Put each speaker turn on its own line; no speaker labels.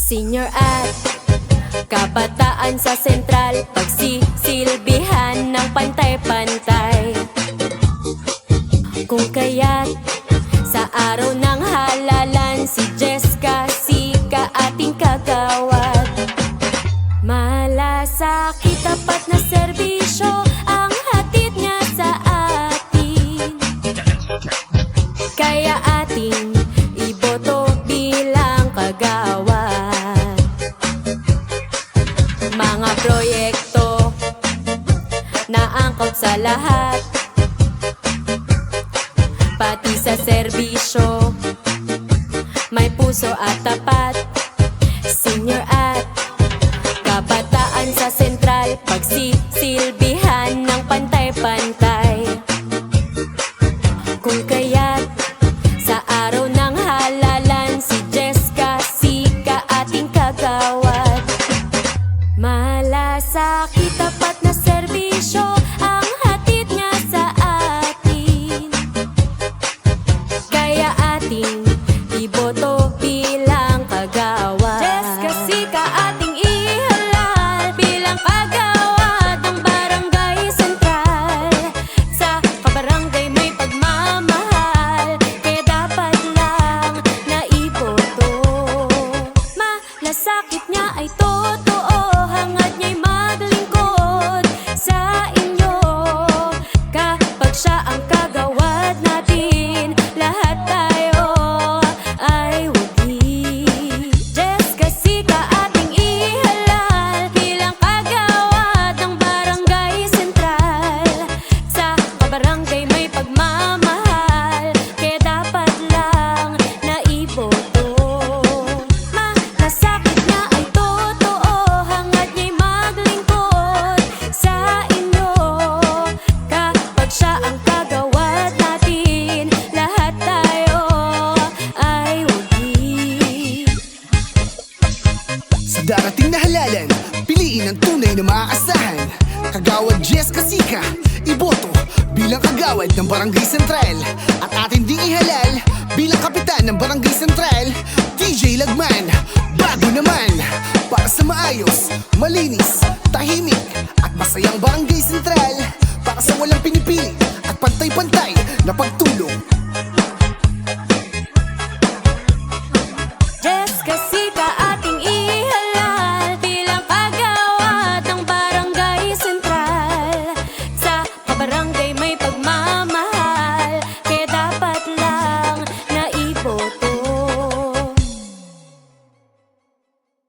Senior at kabataan sa sentral, pagsisilbihan ng pantay-pantay. Kung kaya't sa araw ng halalan, si Jessica Sika ating kagawad. Malasakit, tapat na serbisyo ang hatid niya sa atin. Kaya ating iboto bilang kagawad. Mga proyekto na angkop sa lahat, pati sa serbisyo, may puso at tapat. Senior at kabataan sa sentral, pagsisilbihan ng pantay-pantay. Kung kaya't sa araw ng halalan, si Jessica Sika ating kagawad. Malasakit, tapat na serbisyo ang hatid niya sa atin. Kaya ating iboto bilang kagawad. Jessica Sika ating ihalal bilang kagawad ng Barangay Sentral. Sa kabarangay may pagmamahal, kaya dapat lang na iboto. Malasakit niya ay totoo, hangad niya'y maglingkod sa inyo. Kapag siya ang kagawad natin, lahat tayo ay wagi. Jessica Sika ating ihalal bilang kagawad ng Barangay Sentral. Sa kabarangay may pagmamahal, kaya dapat lang na iboto. Malasakit niya ay totoo, hangad niya'y maglingkod sa inyo. Kapag siya ang kagawad natin, lahat tayo ay wagi.
Sa darating na halalan, piliin ang tunay na maaasahan. Kagawad Jessica Sika, iboto bilang kagawad ng Barangay Sentral. At atin ding ihalal bilang kapitan ng Barangay Sentral, DJ Lagman. Bago naman, para sa maayos, malinis, tahimik at masayang Barangay Sentral. Para sa walang pinipili at pantay-pantay na pagtulong